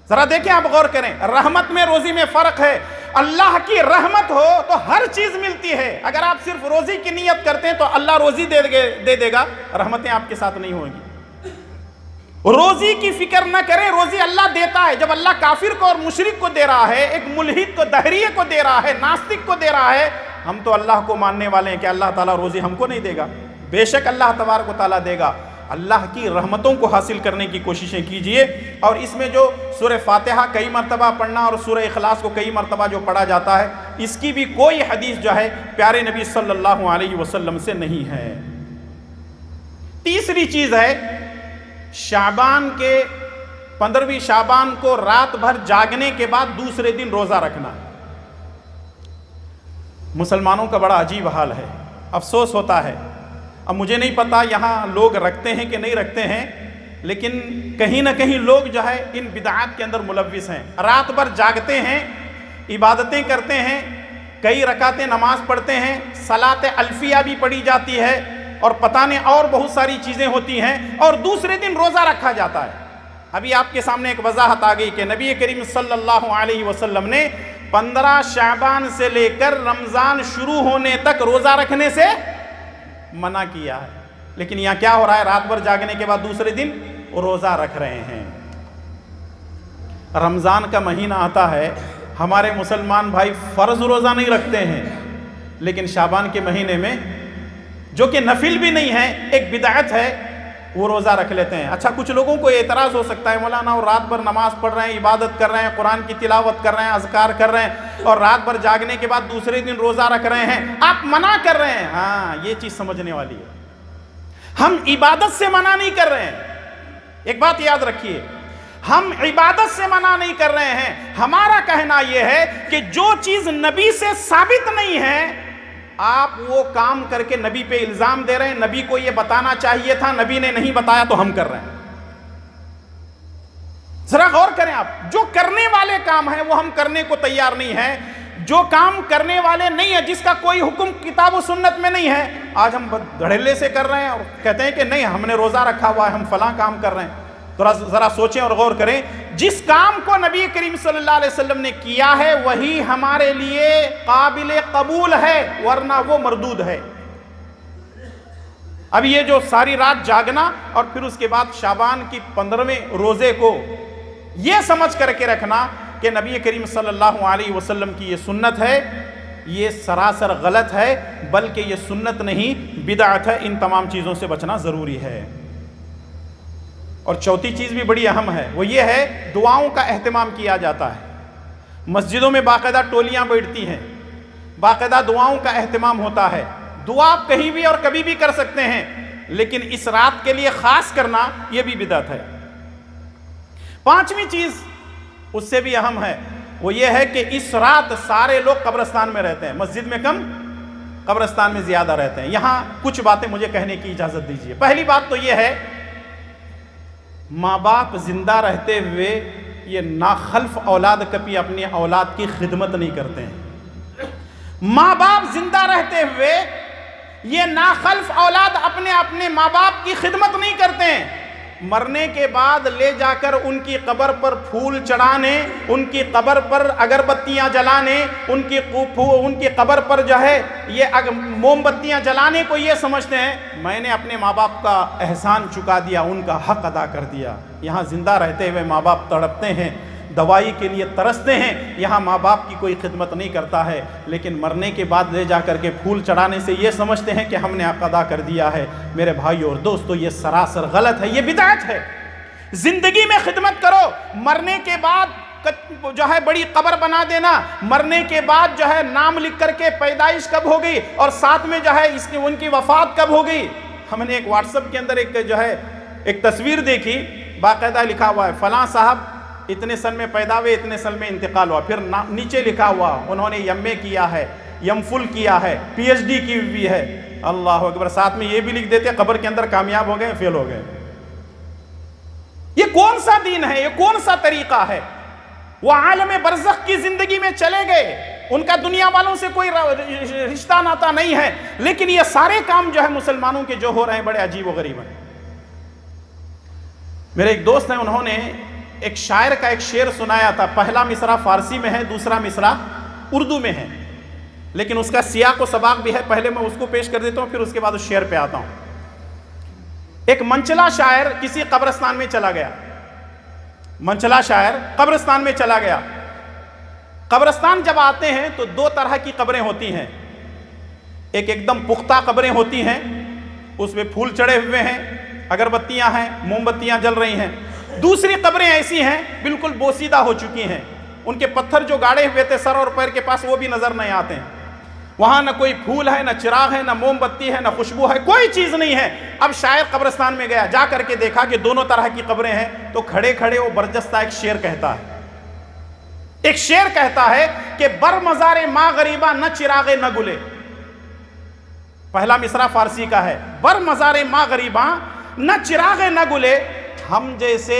ذرا دیکھیں، آپ غور کریں، رحمت میں روزی میں فرق ہے۔ اللہ کی رحمت ہو تو ہر چیز ملتی ہے، اگر آپ صرف روزی کی نیت کرتے ہیں تو اللہ روزی دے دے گا، رحمتیں آپ کے ساتھ نہیں ہوں گی۔ روزی کی فکر نہ کریں، روزی اللہ دیتا ہے۔ جب اللہ کافر کو اور مشرک کو دے رہا ہے، ایک ملحد کو، دہریے کو دے رہا ہے، ناستک کو دے رہا ہے، ہم تو اللہ کو ماننے والے ہیں کہ اللہ تعالیٰ روزی ہم کو نہیں دے گا، بے شک اللہ تبارک و تعالیٰ دے گا۔ اللہ کی رحمتوں کو حاصل کرنے کی کوششیں کیجئے۔ اور اس میں جو سورہ فاتحہ کئی مرتبہ پڑھنا اور سورہ اخلاص کو کئی مرتبہ جو پڑھا جاتا ہے، اس کی بھی کوئی حدیث جو ہے پیارے نبی صلی اللہ علیہ وسلم سے نہیں ہے۔ تیسری چیز ہے، شعبان کے 15ویں شعبان کو رات بھر جاگنے کے بعد دوسرے دن روزہ رکھنا۔ مسلمانوں کا بڑا عجیب حال ہے، افسوس ہوتا ہے۔ اب مجھے نہیں پتا یہاں لوگ رکھتے ہیں کہ نہیں رکھتے ہیں، لیکن کہیں نہ کہیں لوگ جو ہے ان بدعات کے اندر ملوث ہیں۔ رات بھر جاگتے ہیں، عبادتیں کرتے ہیں، کئی رکعتیں نماز پڑھتے ہیں، صلاۃ الفیہ بھی پڑھی جاتی ہے، اور پتہ نہیں اور بہت ساری چیزیں ہوتی ہیں، اور دوسرے دن روزہ رکھا جاتا ہے۔ ابھی آپ کے سامنے ایک وضاحت آ گئی کہ نبی کریم صلی اللہ علیہ وسلم نے 15 شعبان سے لے کر رمضان شروع ہونے تک روزہ رکھنے سے منع کیا ہے، لیکن یہاں کیا ہو رہا ہے؟ رات بھر جاگنے کے بعد دوسرے دن روزہ رکھ رہے ہیں۔ رمضان کا مہینہ آتا ہے، ہمارے مسلمان بھائی فرض روزہ نہیں رکھتے ہیں، لیکن شعبان کے مہینے میں جو کہ نفل بھی نہیں ہے، ایک بدعت ہے، وہ روزہ رکھ لیتے ہیں۔ اچھا، کچھ لوگوں کو اعتراض ہو سکتا ہے، مولانا وہ رات بھر نماز پڑھ رہے ہیں، عبادت کر رہے ہیں، قرآن کی تلاوت کر رہے ہیں، اذکار کر رہے ہیں، اور رات بھر جاگنے کے بعد دوسرے دن روزہ رکھ رہے ہیں، آپ منع کر رہے ہیں۔ ہاں، یہ چیز سمجھنے والی ہے، ہم عبادت سے منع نہیں کر رہے ہیں۔ ایک بات یاد رکھیے، ہم عبادت سے منع نہیں کر رہے ہیں، ہمارا کہنا یہ ہے کہ جو چیز نبی سے ثابت نہیں ہے، آپ وہ کام کر کے نبی پہ الزام دے رہے ہیں۔ نبی کو یہ بتانا چاہیے تھا، نبی نے نہیں بتایا تو ہم کر رہے ہیں۔ ذرا غور کریں، آپ جو کرنے والے کام ہیں وہ ہم کرنے کو تیار نہیں ہیں، جو کام کرنے والے نہیں ہیں، جس کا کوئی حکم کتاب و سنت میں نہیں ہے، آج ہم دھڑلے سے کر رہے ہیں اور کہتے ہیں کہ نہیں ہم نے روزہ رکھا ہوا ہے، ہم فلاں کام کر رہے ہیں۔ ذرا سوچیں اور غور کریں، جس کام کو نبی کریم صلی اللہ علیہ وسلم نے کیا ہے وہی ہمارے لیے قابل قبول ہے، ورنہ وہ مردود ہے۔ اب یہ جو ساری رات جاگنا اور پھر اس کے بعد شعبان کی 15ویں روزے کو یہ سمجھ کر کے رکھنا کہ نبی کریم صلی اللہ علیہ وسلم کی یہ سنت ہے، یہ سراسر غلط ہے، بلکہ یہ سنت نہیں بدعت ہے۔ ان تمام چیزوں سے بچنا ضروری ہے۔ اور چوتھی چیز بھی بڑی اہم ہے، وہ یہ ہے دعاؤں کا اہتمام کیا جاتا ہے۔ مسجدوں میں باقاعدہ ٹولیاں بیٹھتی ہیں، باقاعدہ دعاؤں کا اہتمام ہوتا ہے. دعا آپ کہیں بھی اور کبھی بھی کر سکتے ہیں، لیکن اس رات کے لیے خاص کرنا یہ بھی بدعت ہے. پانچویں چیز اس سے بھی اہم ہے، وہ یہ ہے کہ اس رات سارے لوگ قبرستان میں رہتے ہیں، مسجد میں کم، قبرستان میں زیادہ رہتے ہیں. یہاں کچھ باتیں مجھے کہنے کی اجازت دیجیے. پہلی بات تو یہ ہے، ماں باپ زندہ رہتے ہوئے یہ ناخلف اولاد کبھی اپنی اولاد کی خدمت نہیں کرتے ہیں. ماں باپ زندہ رہتے ہوئے یہ ناخلف اولاد اپنے ماں باپ کی خدمت نہیں کرتے ہیں. مرنے کے بعد لے جا کر ان کی قبر پر پھول چڑھانے، ان کی قبر پر اگربتیاں جلانے، ان کی قبر پر جو ہے یہ موم بتیاں جلانے کو یہ سمجھتے ہیں میں نے اپنے ماں باپ کا احسان چکا دیا، ان کا حق ادا کر دیا. یہاں زندہ رہتے ہوئے ماں باپ تڑپتے ہیں، دوائی کے لیے ترستے ہیں، یہاں ماں باپ کی کوئی خدمت نہیں کرتا ہے، لیکن مرنے کے بعد لے جا کر کے پھول چڑھانے سے یہ سمجھتے ہیں کہ ہم نے حق ادا کر دیا ہے. میرے بھائیو اور دوستو، یہ سراسر غلط ہے، یہ بدعت ہے. زندگی میں خدمت کرو، مرنے کے بعد جو ہے بڑی قبر بنا دینا، مرنے کے بعد جو ہے نام لکھ کر کے پیدائش کب ہو گئی اور ساتھ میں جو ہے ان کی وفات کب ہو گئی. ہم نے ایک واٹس ایپ کے اندر ایک تصویر دیکھی، باقاعدہ لکھا ہوا ہے فلاں صاحب اتنے سن میں پیدا ہوئے، اتنے سن میں انتقال ہوا. پھر نیچے لکھا ہوا انہوں نے ایم اے کیا ہے، ایم فل کیا ہے، پی ایچ ڈی کی ہوئی ہے. اللہ اکبر. ساتھ میں یہ بھی لکھ دیتے قبر کے اندر کامیاب ہو گئے، فیل ہو گئے. یہ کون سا دین ہے؟ یہ کون سا طریقہ ہے؟ وہ عالم برزخ کی زندگی میں چلے گئے، ان کا دنیا والوں سے کوئی رشتہ ناتا نہیں ہے، لیکن یہ سارے کام جو ہے مسلمانوں کے جو ہو رہے ہیں بڑے عجیب و غریب ہیں. میرے ایک دوست ہیں، انہوں نے ایک شاعر کا ایک شعر سنایا تھا. پہلا مصرع فارسی میں ہے، دوسرا مصرع اردو میں ہے، لیکن اس کا سیاق و سباق بھی ہے. پہلے میں اس کو پیش کر دیتا ہوں، پھر اس کے بعد اس شعر پہ آتا ہوں. ایک منچلا شاعر کسی قبرستان میں چلا گیا. منچلا شاعر قبرستان میں چلا گیا. قبرستان جب آتے ہیں تو دو طرح کی قبریں ہوتی ہیں. ایک دم پختہ قبریں ہوتی ہیں، اس میں پھول چڑھے ہوئے ہیں، اگربتیاں ہیں، موم بتیاں جل رہی ہیں. دوسری قبریں ایسی ہیں بالکل بوسیدہ ہو چکی ہیں، ان کے پتھر جو گاڑے ہوئے تھے سر اور پیر کے پاس وہ بھی نظر نہیں آتے ہیں. وہاں نہ کوئی پھول ہے، نہ چراغ ہے، نہ موم بتی ہے، نہ خوشبو ہے، کوئی چیز نہیں ہے. اب شاعر قبرستان میں گیا، جا کر کے دیکھا کہ دونوں طرح کی قبریں ہیں، تو کھڑے کھڑے وہ برجستہ ایک شعر کہتا ہے. ایک شعر کہتا ہے کہ بر مزار ماں غریباں نہ چراغ نہ گلے. پہلا مصرع فارسی کا ہے، بر مزار ماں غریباں نہ چراغ نہ گلے. ہم جیسے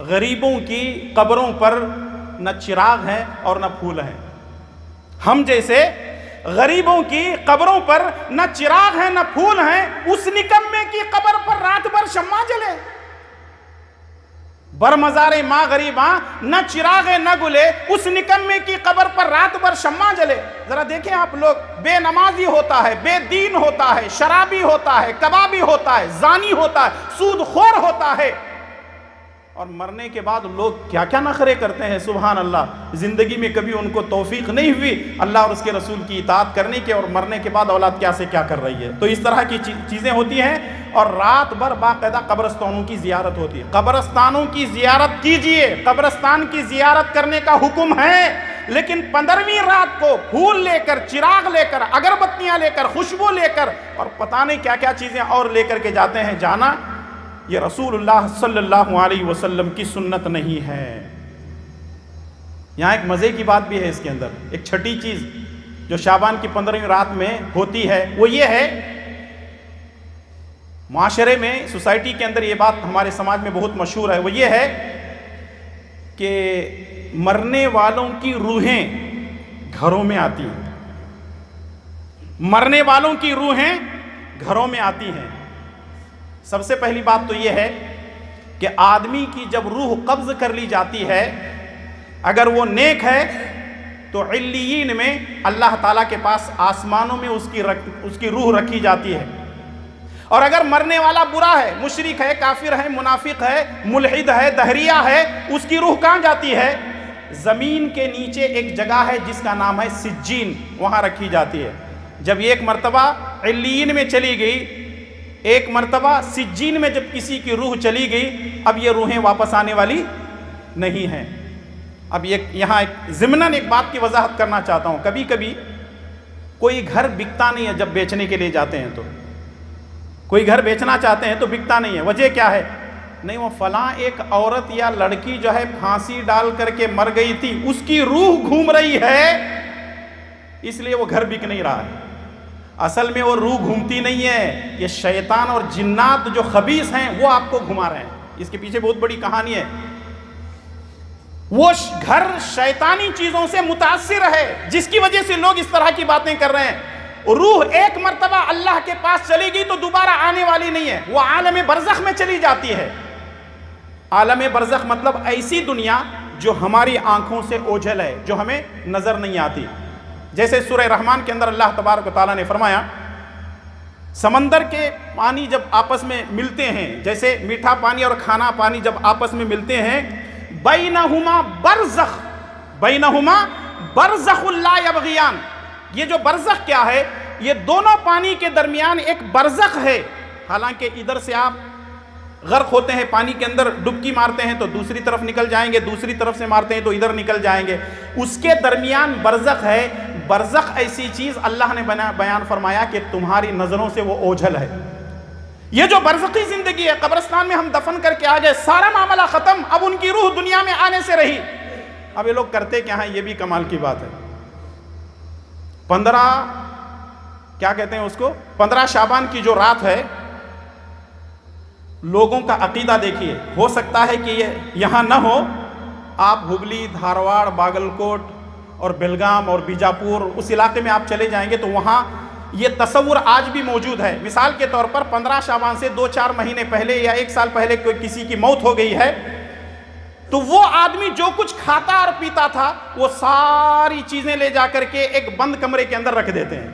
غریبوں کی قبروں پر نہ چراغ ہیں اور نہ پھول ہیں. ہم جیسے غریبوں کی قبروں پر نہ چراغ ہیں نہ پھول ہیں، اس نکمے کی قبر پر رات بھر شمع جلے. بر مزار ماں غریباں نہ چراغ نہ گلے، اس نکمے کی قبر پر رات بھر شمع جلے. ذرا دیکھیں آپ لوگ، بے نمازی ہوتا ہے، بے دین ہوتا ہے، شرابی ہوتا ہے، کبابی ہوتا ہے، زانی ہوتا ہے، سود خور ہوتا ہے، اور مرنے کے بعد لوگ کیا کیا نخرے کرتے ہیں. سبحان اللہ. زندگی میں کبھی ان کو توفیق نہیں ہوئی اللہ اور اس کے رسول کی اطاعت کرنے کے، اور مرنے کے بعد اولاد کیا سے کیا کر رہی ہے. تو اس طرح کی چیزیں ہوتی ہیں، اور رات بھر باقاعدہ قبرستانوں کی زیارت ہوتی ہے. قبرستانوں کی زیارت کیجئے، قبرستان کی زیارت کرنے کا حکم ہے، لیکن 15ویں رات کو پھول لے کر، چراغ لے کر، اگربتیاں لے کر، خوشبو لے کر، اور پتہ نہیں کیا کیا چیزیں اور لے کر کے جاتے ہیں. جانا یہ رسول اللہ صلی اللہ علیہ وسلم کی سنت نہیں ہے. یہاں ایک مزے کی بات بھی ہے اس کے اندر. ایک چھٹی چیز جو شعبان کی 15ویں رات میں ہوتی ہے وہ یہ ہے، معاشرے میں، سوسائٹی کے اندر یہ بات ہمارے سماج میں بہت مشہور ہے، وہ یہ ہے کہ مرنے والوں کی روحیں گھروں میں آتی ہیں. مرنے والوں کی روحیں گھروں میں آتی ہیں. سب سے پہلی بات تو یہ ہے کہ آدمی کی جب روح قبض کر لی جاتی ہے، اگر وہ نیک ہے تو علیین میں اللہ تعالیٰ کے پاس آسمانوں میں اس کی روح رکھی جاتی ہے. اور اگر مرنے والا برا ہے، مشرک ہے، کافر ہے، منافق ہے، ملحد ہے، دہریہ ہے، اس کی روح کہاں جاتی ہے؟ زمین کے نیچے ایک جگہ ہے جس کا نام ہے سجین، وہاں رکھی جاتی ہے. جب ایک مرتبہ علیین میں چلی گئی، ایک مرتبہ سجین میں جب کسی کی روح چلی گئی، اب یہ روحیں واپس آنے والی نہیں ہیں. اب یہاں ضمناً ایک بات کی وضاحت کرنا چاہتا ہوں. کبھی کبھی کوئی گھر بکتا نہیں ہے جب بیچنے کے لیے جاتے ہیں, تو کوئی گھر بیچنا چاہتے ہیں تو بکتا نہیں ہے. وجہ کیا ہے؟ نہیں, وہ فلاں ایک عورت یا لڑکی جو ہے پھانسی ڈال کر کے مر گئی تھی, اس کی روح گھوم رہی ہے, اس لیے وہ گھر بک نہیں رہا ہے. اصل میں وہ روح گھومتی نہیں ہے, یہ شیطان اور جنات جو خبیث ہیں وہ آپ کو گھما رہے ہیں. اس کے پیچھے بہت بڑی کہانی ہے. وہ گھر شیطانی چیزوں سے متاثر ہے جس کی وجہ سے لوگ اس طرح کی باتیں کر رہے ہیں. روح ایک مرتبہ اللہ کے پاس چلے گی تو دوبارہ آنے والی نہیں ہے, وہ عالم برزخ میں چلی جاتی ہے. عالم برزخ مطلب ایسی دنیا جو ہماری آنکھوں سے اوجھل ہے, جو ہمیں نظر نہیں آتی. جیسے سورہ رحمان کے اندر اللہ تبارک و تعالیٰ نے فرمایا, سمندر کے پانی جب آپس میں ملتے ہیں, جیسے میٹھا پانی اور کھانا پانی جب آپس میں ملتے ہیں, بینہما برزخ لا یبغیان. یہ جو برزخ کیا ہے؟ یہ دونوں پانی کے درمیان ایک برزخ ہے. حالانکہ ادھر سے آپ غرق ہوتے ہیں, پانی کے اندر ڈبکی مارتے ہیں تو دوسری طرف نکل جائیں گے, دوسری طرف سے مارتے ہیں تو ادھر نکل جائیں گے. اس کے درمیان برزخ ہے. برزخ ایسی چیز اللہ نے بیان فرمایا کہ تمہاری نظروں سے وہ اوجھل ہے. یہ جو برزخی زندگی ہے, قبرستان میں ہم دفن کر کے آ گئے, سارا معاملہ ختم, اب ان کی روح دنیا میں آنے سے رہی. اب یہ لوگ کرتے کیا ہیں, یہ بھی کمال کی بات ہے. 15 شعبان کی جو رات ہے, لوگوں کا عقیدہ دیکھیے. ہو سکتا ہے کہ یہ یہاں نہ ہو, آپ ہبلی, دھارواڑ, باگلکوٹ اور بیلگام اور بیجاپور اس علاقے میں آپ چلے جائیں گے تو وہاں یہ تصور آج بھی موجود ہے. مثال کے طور پر 15 شعبان سے 2-4 مہینے پہلے یا 1 سال پہلے کوئی کسی کی موت ہو گئی ہے, تو وہ آدمی جو کچھ کھاتا اور پیتا تھا وہ ساری چیزیں لے جا کر کے ایک بند کمرے کے اندر رکھ دیتے ہیں.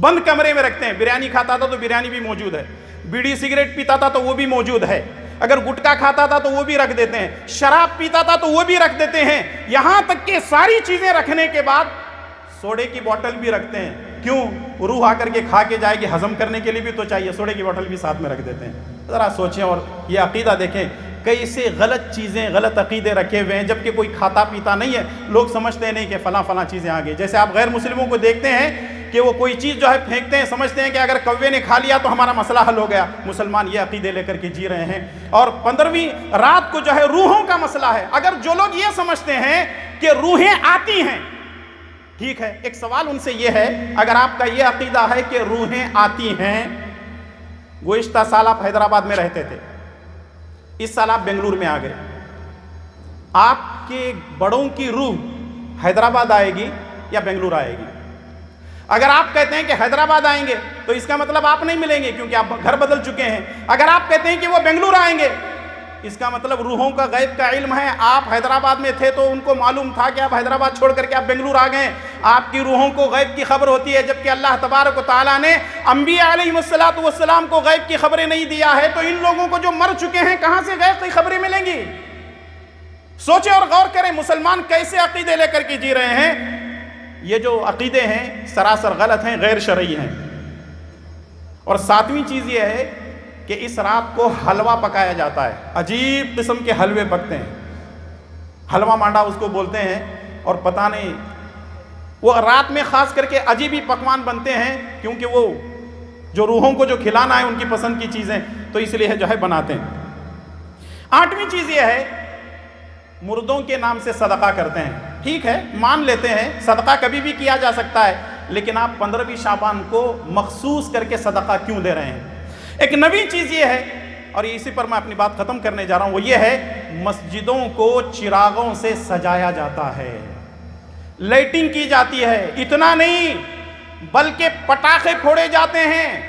بند کمرے میں رکھتے ہیں. بریانی کھاتا تھا تو بریانی بھی موجود ہے, بیڑی سگریٹ پیتا تھا تو وہ بھی موجود ہے, اگر گٹکا کھاتا تھا تو وہ بھی رکھ دیتے ہیں, شراب پیتا تھا تو وہ بھی رکھ دیتے ہیں, یہاں تک کہ ساری چیزیں رکھنے کے بعد سوڈے کی بوتل بھی رکھتے ہیں. کیوں؟ روح آ کر کے کھا کے جائے گی, ہضم کرنے کے لیے بھی تو چاہیے, سوڈے کی بوتل بھی ساتھ میں رکھ دیتے ہیں. ذرا سوچیں اور یہ عقیدہ دیکھیں, کیسے غلط چیزیں, غلط عقیدے رکھے ہوئے ہیں, جبکہ کوئی کھاتا پیتا نہیں ہے. لوگ سمجھتے نہیں کہ فلاں چیزیں آ گئی. جیسے آپ غیر مسلموں کو دیکھتے ہیں کہ وہ کوئی چیز جو ہے پھینکتے ہیں, سمجھتے ہیں کہ اگر کوے نے کھا لیا تو ہمارا مسئلہ حل ہو گیا. مسلمان یہ عقیدے لے کر کے جی رہے ہیں. اور 15ویں رات کو جو ہے روحوں کا مسئلہ ہے. اگر جو لوگ یہ سمجھتے ہیں کہ روحیں آتی ہیں, ٹھیک ہے, ایک سوال ان سے یہ ہے, اگر آپ کا یہ عقیدہ ہے کہ روحیں آتی ہیں, گزشتہ سال آپ حیدرآباد میں رہتے تھے, اس سال آپ بنگلور میں آ گئے, آپ کے بڑوں کی روح حیدرآباد آئے گی یا بنگلور آئے گی؟ اگر آپ کہتے ہیں کہ حیدرآباد آئیں گے تو اس کا مطلب آپ نہیں ملیں گے کیونکہ آپ گھر بدل چکے ہیں. اگر آپ کہتے ہیں کہ وہ بنگلور آئیں گے, اس کا مطلب روحوں کا غیب کا علم ہے. آپ حیدرآباد میں تھے تو ان کو معلوم تھا کہ آپ حیدرآباد چھوڑ کر کے آپ بنگلور آ گئے. آپ کی روحوں کو غیب کی خبر ہوتی ہے, جبکہ اللہ تبارک و تعالیٰ نے انبیاء علیہ السلام کو غیب کی خبریں نہیں دیا ہے. تو ان لوگوں کو جو مر چکے ہیں کہاں سے غیب کی خبریں ملیں گی؟ سوچیں اور غور کریں, مسلمان کیسے عقیدے لے کر کے جی رہے ہیں. یہ جو عقیدے ہیں سراسر غلط ہیں, غیر شرعی ہیں. اور 7ویں چیز یہ ہے کہ اس رات کو حلوہ پکایا جاتا ہے. عجیب قسم کے حلوے پکتے ہیں, حلوہ مانڈا اس کو بولتے ہیں. اور پتہ نہیں وہ رات میں خاص کر کے عجیب ہی پکوان بنتے ہیں, کیونکہ وہ جو روحوں کو جو کھلانا ہے ان کی پسند کی چیزیں, تو اس لیے جو ہے بناتے ہیں. 8ویں چیز یہ ہے, مردوں کے نام سے صدقہ کرتے ہیں. ٹھیک ہے, مان لیتے ہیں صدقہ کبھی بھی کیا جا سکتا ہے, لیکن آپ 15ویں شعبان کو مخصوص کر کے صدقہ کیوں دے رہے ہیں؟ ایک نویں چیز یہ ہے, اور اسی پر میں اپنی بات ختم کرنے جا رہا ہوں, وہ یہ ہے مسجدوں کو چراغوں سے سجایا جاتا ہے, لائٹنگ کی جاتی ہے. اتنا نہیں بلکہ پٹاخے پھوڑے جاتے ہیں,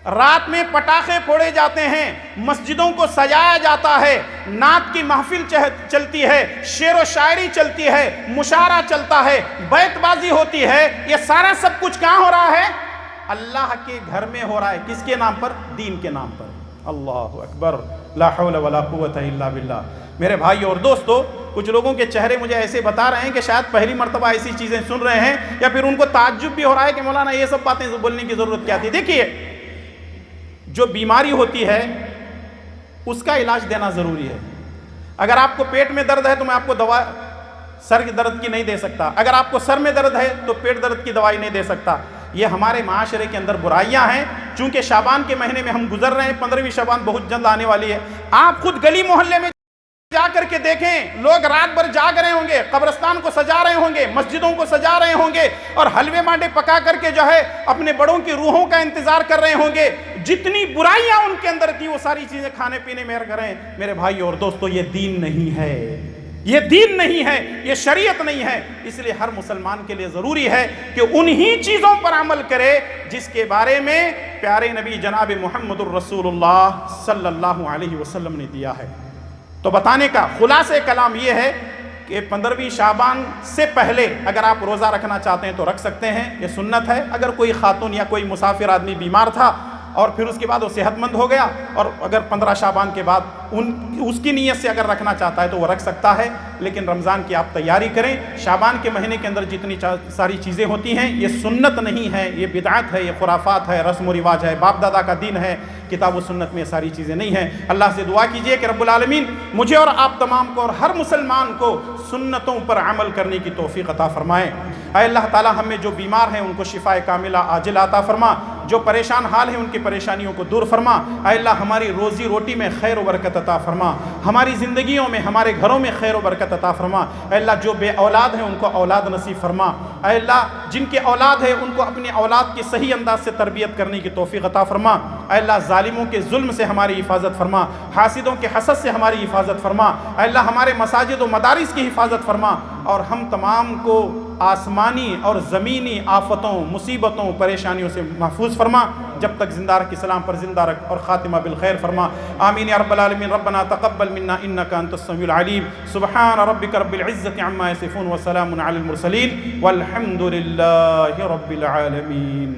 رات میں پٹاخے پھوڑے جاتے ہیں, مسجدوں کو سجایا جاتا ہے, نعت کی محفل چلتی ہے, شعر و شاعری چلتی ہے, مشاعرہ چلتا ہے, بیت بازی ہوتی ہے. یہ سارا سب کچھ کہاں ہو رہا ہے؟ اللہ کے گھر میں ہو رہا ہے. کس کے نام پر؟ دین کے نام پر. اللہ اکبر, لا حول ولا قوت الا باللہ. میرے بھائی اور دوستو, کچھ لوگوں کے چہرے مجھے ایسے بتا رہے ہیں کہ شاید پہلی مرتبہ ایسی چیزیں سن رہے ہیں, یا پھر ان کو تعجب بھی ہو رہا ہے کہ مولانا یہ سب باتیں بولنے کی ضرورت کیا تھی. دیکھیے, جو بیماری ہوتی ہے اس کا علاج دینا ضروری ہے. اگر آپ کو پیٹ میں درد ہے تو میں آپ کو دوا سر کے درد کی نہیں دے سکتا، اگر آپ کو سر میں درد ہے تو پیٹ درد کی دوائی نہیں دے سکتا۔ یہ ہمارے معاشرے کے اندر برائیاں ہیں، چونکہ شعبان کے مہینے میں ہم گزر رہے ہیں، 15ویں شعبان بہت جلد آنے والی ہے۔ آپ خود گلی محلے میں جا کر کے دیکھیں، لوگ رات بھر جاگ رہے ہوں گے، قبرستان کو سجا رہے ہوں گے، مسجدوں کو سجا رہے ہوں گے، اور حلوے مانڈے پکا کر کے جو ہے اپنے بڑوں کی روحوں کا انتظار کر رہے ہوں گے۔ جتنی برائیاں ان کے اندر تھی وہ ساری چیزیں کھانے پینے میں کریں۔ میرے بھائی اور دوستو، یہ دین نہیں ہے، یہ دین نہیں ہے، یہ شریعت نہیں ہے۔ اس لیے ہر مسلمان کے لیے ضروری ہے کہ انہی چیزوں پر عمل کرے جس کے بارے میں پیارے نبی جناب محمد الرسول اللہ صلی اللہ علیہ وسلم نے دیا ہے۔ تو بتانے کا خلاصہ کلام یہ ہے کہ 15ویں شعبان سے پہلے اگر آپ روزہ رکھنا چاہتے ہیں تو رکھ سکتے ہیں، یہ سنت ہے۔ اگر کوئی خاتون یا کوئی مسافر آدمی بیمار تھا اور پھر اس کے بعد وہ صحت مند ہو گیا، اور اگر 15 شعبان کے بعد اس کی نیت سے اگر رکھنا چاہتا ہے تو وہ رکھ سکتا ہے۔ لیکن رمضان کی آپ تیاری کریں۔ شعبان کے مہینے کے اندر جتنی ساری چیزیں ہوتی ہیں یہ سنت نہیں ہے، یہ بدعت ہے، یہ خرافات ہے، رسم و رواج ہے، باپ دادا کا دین ہے، کتاب و سنت میں یہ ساری چیزیں نہیں ہیں۔ اللہ سے دعا کیجئے کہ رب العالمین مجھے اور آپ تمام کو اور ہر مسلمان کو سنتوں پر عمل کرنے کی توفیق عطا فرمائے۔ اے اللہ تعالی ہم میں جو بیمار ہیں ان کو شفاء کاملہ عاجل عطا فرما، جو پریشان حال ہیں ان کی پریشانیوں کو دور فرما۔ اے اللہ ہماری روزی روٹی میں خیر و برکت عطا فرما، ہماری زندگیوں میں ہمارے گھروں میں خیر و برکت عطا فرما۔ اے اللہ جو بے اولاد ہیں ان کو اولاد نصیب فرما۔ اے اللہ جن کے اولاد ہے ان کو اپنی اولاد کی صحیح انداز سے تربیت کرنے کی توفیق عطا فرما۔ اے اللہ ظالموں کے ظلم سے ہماری حفاظت فرما، حاسدوں کے حسد سے ہماری حفاظت فرما۔ اے اللہ ہمارے مساجد و مدارس کی حفاظت فرما، اور ہم تمام کو آسمانی اور زمینی آفتوں، مصیبتوں، پریشانیوں سے محفوظ فرما۔ جب تک زندہ رکھ اسلام پر زندہ رکھ، اور خاتمہ بالخیر فرما۔ آمین یا رب العالمین۔ ربنا تقبل منا انک انت السمیع العلیم۔ سبحان ربک رب العزة عما یصفون وسلام علی المرسلین والحمد للہ رب العالمین۔